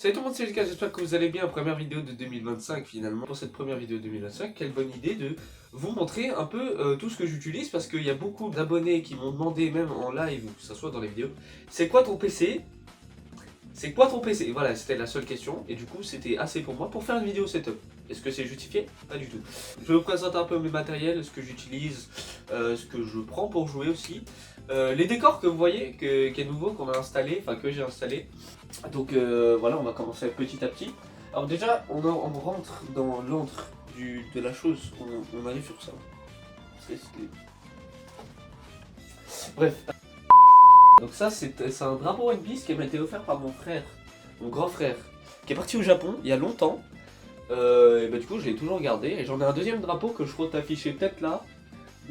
Salut tout le monde, c'est Lucas, j'espère que vous allez bien. Première vidéo de 2025 finalement. Pour cette première vidéo de 2025, quelle bonne idée de vous montrer un peu tout ce que j'utilise parce qu'il y a beaucoup d'abonnés qui m'ont demandé, même en live ou que ce soit dans les vidéos, c'est quoi ton PC? C'est quoi ton PC? Voilà, c'était la seule question et du coup c'était assez pour moi pour faire une vidéo setup. Est-ce que c'est justifié? Pas du tout. Je vais vous présenter un peu mes matériels, ce que j'utilise, ce que je prends pour jouer aussi. Les décors que vous voyez, qui est nouveau, qu'on a installé, enfin que j'ai installé. Donc voilà, on va commencer petit à petit. Alors déjà, on rentre dans l'antre de la chose, on arrive sur ça. Bref. Donc ça, c'est un drapeau One Piece qui m'a été offert par mon frère, mon grand frère, qui est parti au Japon il y a longtemps. Et bah du coup, je l'ai toujours gardé. Et j'en ai un deuxième drapeau que je compte afficher peut-être là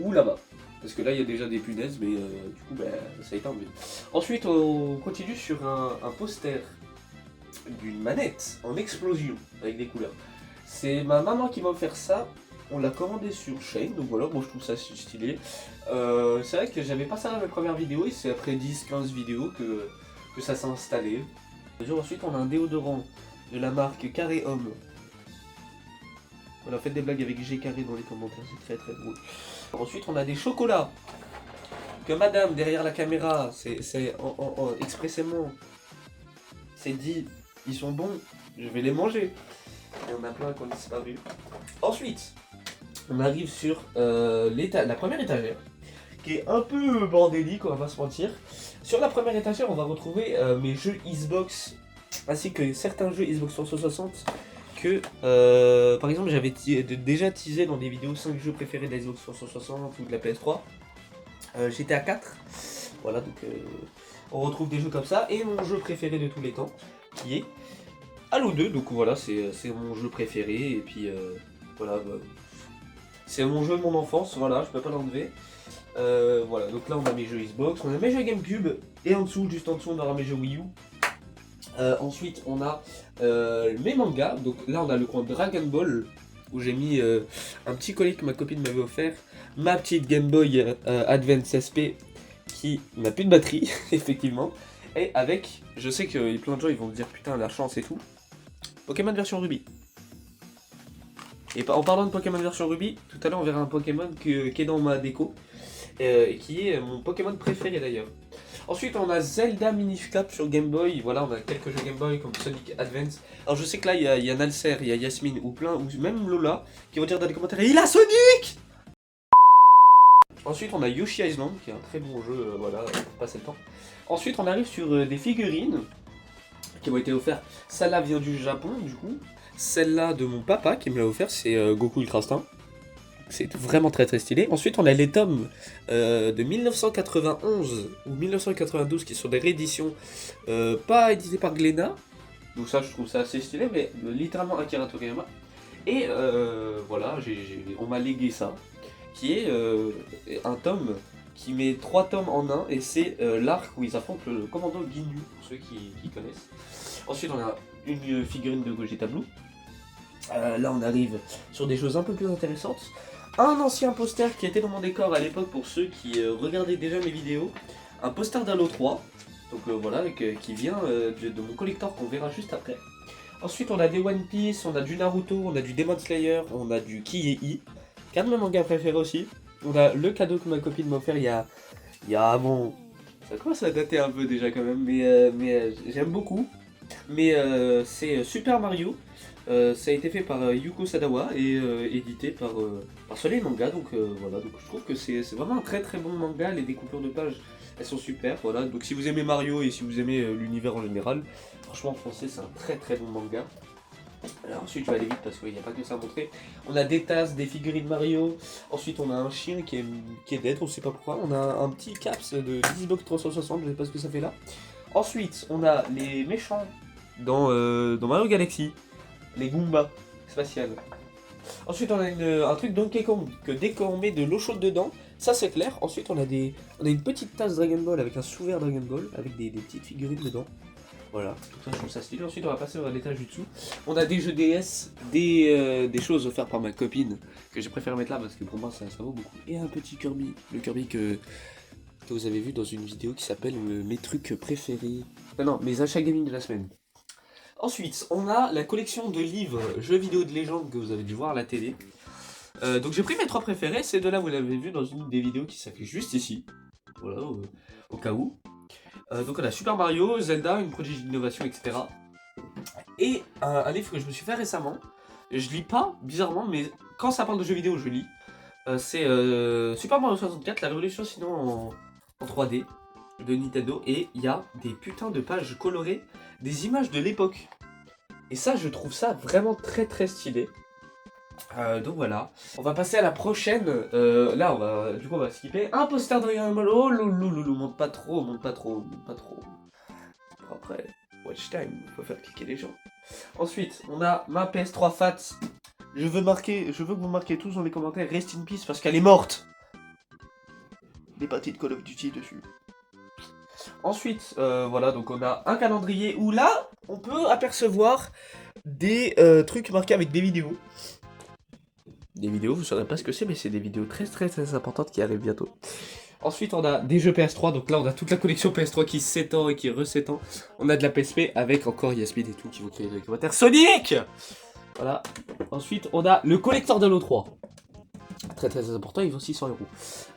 ou là-bas. Parce que là, il y a déjà des punaises, mais du coup, bah, ça a été enlevé. Ensuite, on continue sur un poster d'une manette en explosion avec des couleurs. C'est ma maman qui m'a offert ça. On l'a commandé sur Shane, donc voilà, moi je trouve ça stylé. C'est vrai que j'avais pas ça dans mes premières vidéos et c'est après 10-15 vidéos que ça s'est installé. Ensuite, on a un déodorant de la marque Carré Homme. On a fait des blagues avec G Carré dans les commentaires, c'est très drôle. Ensuite, on a des chocolats que madame derrière la caméra, c'est expressément, c'est dit, ils sont bons, je vais les manger. Il y en a plein qui ont disparu. Ensuite, on arrive sur la première étagère, qui est un peu bordélique, on va pas se mentir. Sur la première étagère, on va retrouver mes jeux Xbox, ainsi que certains jeux Xbox 360 que, par exemple, j'avais déjà teasé dans des vidéos 5 jeux préférés de la Xbox 360 ou de la PS3. J'étais à 4. Voilà, donc on retrouve des jeux comme ça. Et mon jeu préféré de tous les temps, qui est Halo 2. Donc voilà, c'est mon jeu préféré. Et puis voilà, bah, c'est mon jeu de mon enfance. Voilà, je peux pas l'enlever. Voilà, donc là on a mes jeux Xbox, on a mes jeux GameCube. Et en dessous, juste en dessous, on aura mes jeux Wii U. Ensuite, on a mes mangas. Donc là, on a le coin Dragon Ball où j'ai mis un petit colis que ma copine m'avait offert, ma petite Game Boy Advance SP qui n'a plus de batterie, effectivement. Et avec, je sais que plein de gens ils vont me dire putain la chance et tout, Pokémon version Ruby. Et en parlant de Pokémon version Ruby, tout à l'heure on verra un Pokémon qui est dans ma déco, et qui est mon Pokémon préféré d'ailleurs. Ensuite, on a Zelda Minish Cap sur Game Boy. Voilà, on a quelques jeux Game Boy comme Sonic Advance. Alors, je sais que là, il y a Nalser, il y a Yasmine ou plein, ou même Lola, qui vont dire dans les commentaires il a Sonic. Ensuite, on a Yoshi Island, qui est un très bon jeu, voilà, pour passer le temps. Ensuite, on arrive sur des figurines qui m'ont été offertes. Celle-là vient du Japon, du coup. Celle-là de mon papa qui me l'a offert, c'est Goku Ultra Instinct. C'est vraiment très stylé. Ensuite, on a les tomes de 1991 ou 1992 qui sont des rééditions pas éditées par Glénat. Donc ça, je trouve ça assez stylé, mais littéralement Akira Toriyama. Et voilà, on m'a légué ça, qui est un tome qui met 3 tomes en un, et c'est l'arc où ils affrontent le commando Ginyu, pour ceux qui connaissent. Ensuite, on a une figurine de Gogeta Blue. Là, on arrive sur des choses un peu plus intéressantes. Un ancien poster qui était dans mon décor à l'époque pour ceux qui regardaient déjà mes vidéos. Un poster d'Halo 3. Donc voilà, qui vient de mon collector qu'on verra juste après. Ensuite, on a des One Piece, on a du Naruto, on a du Demon Slayer, on a du Kiei, qui est un de mes mangas préférés aussi. On a le cadeau que ma copine m'a offert il y a avant. Ça commence à dater un peu déjà quand même, mais j'aime beaucoup. Mais c'est Super Mario. Ça a été fait par Yuko Sadawa et édité par Soleil Manga. Donc voilà, donc je trouve que c'est vraiment un très bon manga. Les découpures de pages, elles sont super. Voilà, donc si vous aimez Mario et si vous aimez l'univers en général, franchement en français c'est un très bon manga. Alors ensuite je vais aller vite parce qu'il n'y a pas que ça à montrer. On a des tasses, des figurines Mario. Ensuite on a un chien qui est dead, on sait pas pourquoi. On a un petit caps de Xbox 360, je sais pas ce que ça fait là. Ensuite on a les méchants dans Mario Galaxy. Les Goombas spatiales. Ensuite, on a un truc Donkey Kong que dès qu'on met de l'eau chaude dedans, ça c'est clair. Ensuite, on a une petite tasse Dragon Ball avec un sous-verre Dragon Ball avec des petites figurines dedans. Voilà, tout ça je trouve ça stylé. Ensuite, on va passer à l'étage du dessous. On a des jeux DS, des choses offertes par ma copine que j'ai préféré mettre là parce que pour moi ça vaut beaucoup. Et un petit Kirby, le Kirby que vous avez vu dans une vidéo qui s'appelle mes trucs préférés. Non, mes achats gaming de la semaine. Ensuite, on a la collection de livres jeux vidéo de légende que vous avez dû voir à la télé. Donc j'ai pris mes 3 préférés, ces deux-là vous l'avez vu dans une des vidéos qui s'affiche juste ici. Voilà, au cas où. Donc on a Super Mario, Zelda, une prodige d'innovation, etc. Et un livre que je me suis fait récemment. Je lis pas, bizarrement, mais quand ça parle de jeux vidéo, je lis. C'est Super Mario 64, la révolution sinon en 3D de Nintendo. Et il y a des putains de pages colorées, des images de l'époque. Et ça, je trouve ça vraiment très très stylé. Donc voilà. On va passer à la prochaine. Là, on va skipper. Un poster de Dragon Ball. Oh loulou, monte pas trop, monte pas trop, monte pas trop. Après, watch time, il faut faire cliquer les gens. Ensuite, on a ma PS3 Fat. Je veux que vous marquiez tous dans les commentaires Rest in Peace parce qu'elle est morte. Des parties de Call of Duty dessus. Ensuite, voilà, donc on a un calendrier où là, on peut apercevoir des trucs marqués avec des vidéos. Des vidéos, vous ne saurez pas ce que c'est, mais c'est des vidéos très très très importantes qui arrivent bientôt. Ensuite, on a des jeux PS3, donc là on a toute la collection PS3 qui s'étend et qui re-s'étend. On a de la PSP avec encore Yasmine et tout qui vont créer des commentaires. Sonic! Voilà. Ensuite, on a le collector de l'O3. Très très important, il vaut 600€.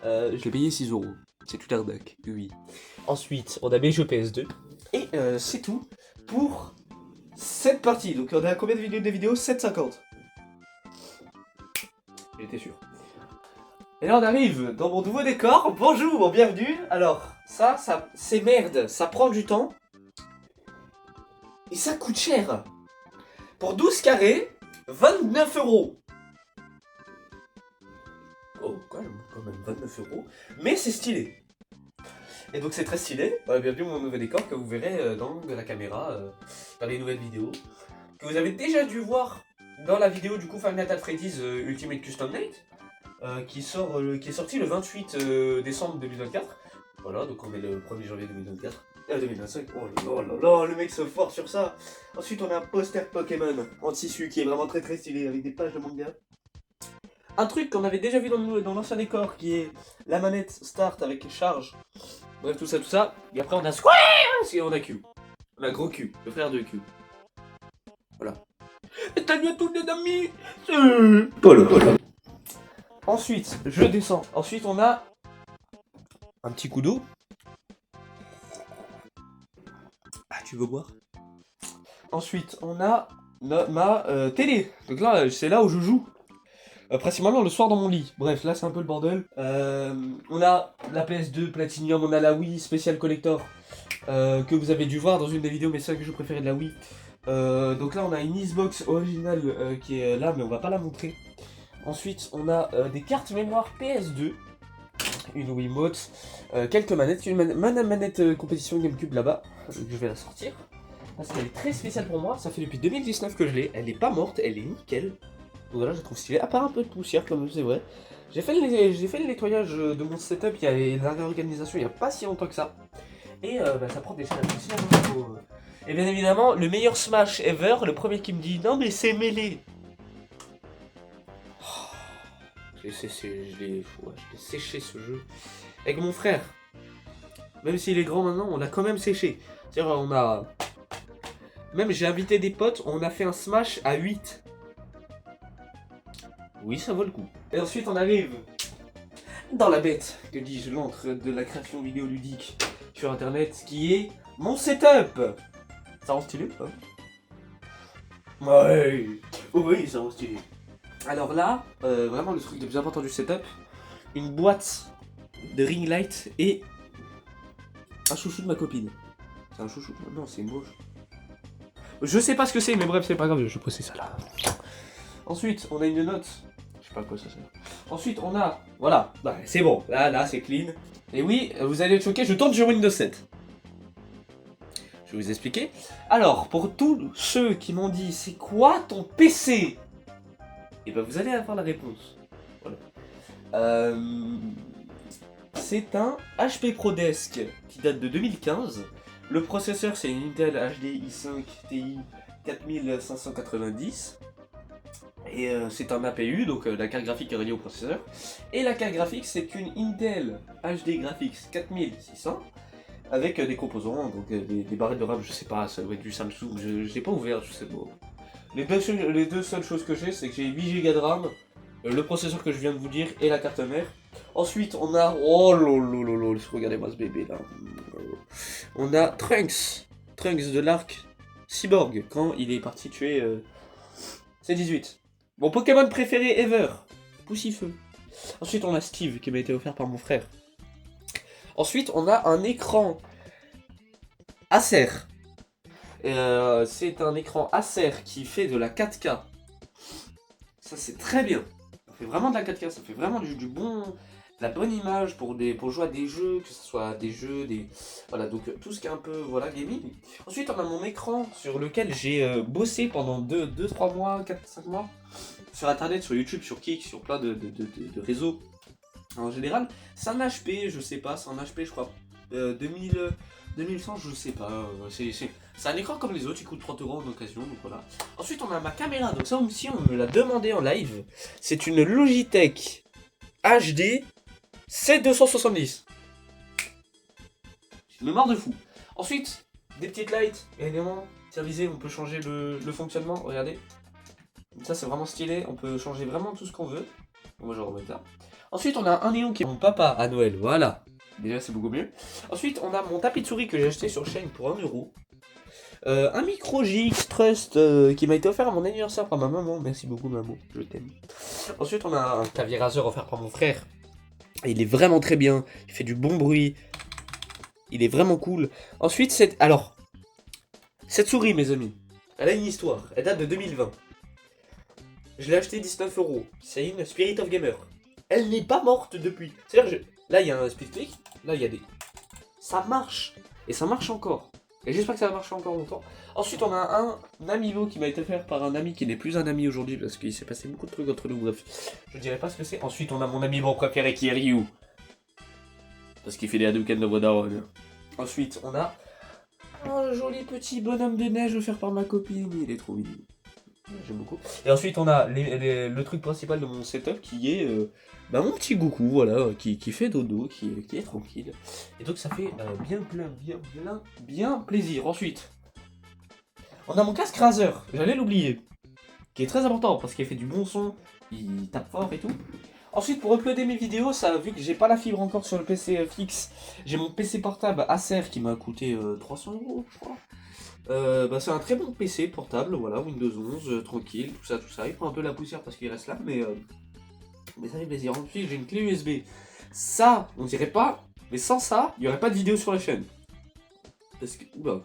Je l'ai payé 6€. C'est tout arnaque, oui. Ensuite, on a mes jeux PS2. Et c'est tout pour cette partie. Donc on a combien de vidéos 750. J'étais sûr. Et là on arrive dans mon nouveau décor. Bonjour, bienvenue. Alors, ça c'est merde. Ça prend du temps. Et ça coûte cher. Pour 12 carrés, 29€. Oh, quand même 29€. Mais c'est stylé. Et donc c'est très stylé. Bienvenue mon nouveau décor que vous verrez dans l'angle de la caméra, dans les nouvelles vidéos. Que vous avez déjà dû voir dans la vidéo du coup Five Nights at Freddy's Ultimate Custom Night. Qui est sorti le 28 décembre 2024. Voilà, donc on est le 1er janvier 2024. 2025. Oh là là, le mec se force sur ça. Ensuite, on a un poster Pokémon en tissu qui est vraiment très très stylé avec des pages de manga. Un truc qu'on avait déjà vu dans l'ancien décor qui est la manette Start avec charge. Bref, tout ça. Et après, on a Square et on a Q. On a gros Q, le frère de Q. Voilà. Et t'as bien tous les amis. Voilà. Ensuite, je descends. Ensuite, on a un petit coup d'eau. Ah, tu veux boire? Ensuite, on a ma télé. Donc là, c'est là où je joue. Principalement le soir dans mon lit. Bref, là, c'est un peu le bordel. On a la PS2 Platinum, on a la Wii Special Collector. Que vous avez dû voir dans une des vidéos, mais c'est ça que je préférais de la Wii. Donc là, on a une Xbox originale qui est là, mais on va pas la montrer. Ensuite, on a des cartes mémoire PS2, une Wiimote, quelques manettes, une manette compétition GameCube là-bas, je vais la sortir, parce qu'elle est très spéciale pour moi, ça fait depuis 2019 que je l'ai, elle est pas morte, elle est nickel, donc voilà, je la trouve stylée, à part un peu de poussière comme c'est vrai. J'ai fait le nettoyage de mon setup, il y a la réorganisation il n'y a pas si longtemps que ça, et ça prend des chaînes à poussière. Et bien évidemment, le meilleur Smash ever, le premier qui me dit « Non mais c'est mêlé !» Je l'ai séché ce jeu. Avec mon frère. Même s'il est grand maintenant, on l'a quand même séché. C'est-à-dire, on a... Même j'ai invité des potes, on a fait un Smash à 8. Oui, ça vaut le coup. Et ensuite, on arrive dans la bête, que dis-je, l'encre de la création vidéoludique sur internet, qui est mon setup. Ça rend stylé, hein? Ouais. Oui, ça rend stylé. Alors là, vraiment le truc le plus important du setup, une boîte de ring light et un chouchou de ma copine. C'est un chouchou? Non, c'est une moche. Je sais pas ce que c'est, mais bref, c'est pas grave, je possède ça là. Ensuite, on a une note. Je sais pas à quoi ça sert. Ensuite, on a... Voilà, bah, c'est bon, là, c'est clean. Et oui, vous allez être choqués, je tourne sur Windows 7. Je vais vous expliquer. Alors, pour tous ceux qui m'ont dit, c'est quoi ton PC? Et ben vous allez avoir la réponse. Voilà. C'est un HP ProDesk qui date de 2015. Le processeur c'est une Intel HD i5 Ti 4590. Et c'est un APU, donc la carte graphique est reliée au processeur. Et la carte graphique c'est une Intel HD Graphics 4600 avec des composants, donc des barrettes de RAM, je sais pas, ça doit être du Samsung, je l'ai pas ouvert, je sais pas. Les deux seules choses que j'ai, c'est que j'ai 8 Go de RAM, le processeur que je viens de vous dire et la carte mère. Ensuite, on a. Oh lolo, regardez-moi ce bébé là. On a Trunks de l'arc Cyborg quand il est parti tuer C18. Mon Pokémon préféré ever, Poussifeu. Ensuite, on a Steve qui m'a été offert par mon frère. Ensuite, on a un écran Acer. C'est un écran Acer qui fait de la 4K. Ça, c'est très bien. Ça fait vraiment de la 4K, ça fait vraiment du bon, de la bonne image pour jouer à des jeux, que ce soit des jeux, voilà, donc tout ce qui est un peu, voilà, gaming. Ensuite, on a mon écran sur lequel j'ai bossé pendant 2-3 mois, 4-5 mois, sur internet, sur YouTube, sur Kik, sur plein de réseaux. En général, c'est un HP, je sais pas, c'est un HP, je crois, 2100, je sais pas, c'est un écran comme les autres, il coûte 30 € en occasion, donc voilà. Ensuite, on a ma caméra, donc ça aussi, on me l'a demandé en live. C'est une Logitech HD C270. Je me marre de fou. Ensuite, des petites lights, évidemment, visée, on peut changer le fonctionnement, regardez. Ça, c'est vraiment stylé, on peut changer vraiment tout ce qu'on veut. Moi, je vais remettre là. Ensuite, on a un néon qui est mon papa à Noël, voilà. Déjà, c'est beaucoup mieux. Ensuite, on a mon tapis de souris que j'ai acheté sur Shein pour 1 €. Un micro GX Trust qui m'a été offert à mon anniversaire par ma maman. Merci beaucoup, maman, je t'aime. Ensuite, on a un clavier Razer offert par mon frère. Et il est vraiment très bien. Il fait du bon bruit. Il est vraiment cool. Ensuite, cette souris, mes amis, elle a une histoire. Elle date de 2020. Je l'ai acheté 19 €. C'est une Spirit of Gamer. Elle n'est pas morte depuis. C'est-à-dire, là, il y a un speed click. Là, il y a des. Ça marche. Et ça marche encore. Et j'espère que ça va marcher encore longtemps. Ensuite, on a un amiibo qui m'a été fait par un ami qui n'est plus un ami aujourd'hui parce qu'il s'est passé beaucoup de trucs entre nous. Bref, je dirais pas ce que c'est. Ensuite, on a mon amiibo préféré qui est Ryu. Parce qu'il fait des Hadouken de Vodaron. Ensuite, on a un joli petit bonhomme de neige offert par ma copine. Il est trop mignon. J'aime beaucoup. Et ensuite, on a le truc principal de mon setup qui est mon petit Goku, voilà, qui fait dodo, qui est tranquille. Et donc, ça fait bien plaisir. Ensuite, on a mon casque Razer, j'allais l'oublier, qui est très important parce qu'il fait du bon son, il tape fort et tout. Ensuite, pour uploader mes vidéos, ça, vu que j'ai pas la fibre encore sur le PC fixe, j'ai mon PC portable Acer qui m'a coûté 300 €, je crois. C'est un très bon PC portable, voilà, Windows 11, tranquille, tout ça. Il prend un peu la poussière parce qu'il reste là, mais ça fait plaisir. Ensuite, j'ai une clé USB. Ça, on dirait pas, mais sans ça, il n'y aurait pas de vidéo sur la chaîne. Parce que, oula.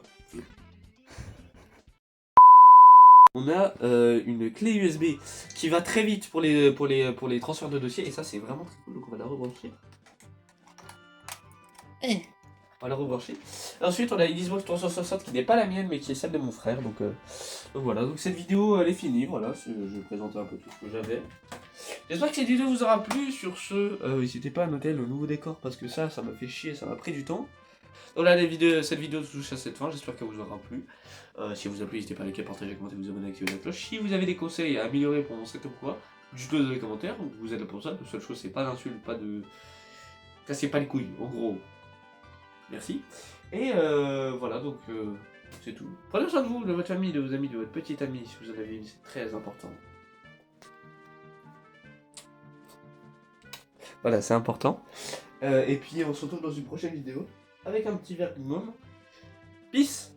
On a une clé USB qui va très vite pour les transferts de dossiers, et ça, c'est vraiment très cool, donc on va la rebrancher. On va la rebrancher. Ensuite, on a une Xbox 360 qui n'est pas la mienne, mais qui est celle de mon frère. Donc voilà, donc cette vidéo, elle est finie. Voilà, je vais présenter un peu tout ce que j'avais. J'espère que cette vidéo vous aura plu. Sur ce, n'hésitez pas à noter le nouveau décor, parce que ça m'a fait chier, ça m'a pris du temps. Donc là, cette vidéo touche à cette fin. J'espère qu'elle vous aura plu. Si elle vous a plu, n'hésitez pas à liker, partager, commenter, vous abonner, activer la cloche. Si vous avez des conseils à améliorer pour mon setup ou quoi, dites-le dans les commentaires. Vous êtes là pour ça. La seule chose, c'est pas d'insultes, pas de... Cassez pas les couilles, en gros. Merci. Et voilà, donc c'est tout. Prenez soin de vous, de votre famille, de vos amis, de votre petite amie, si vous en avez une, c'est très important. Voilà, c'est important. Et puis on se retrouve dans une prochaine vidéo avec un petit verre de môme. Peace!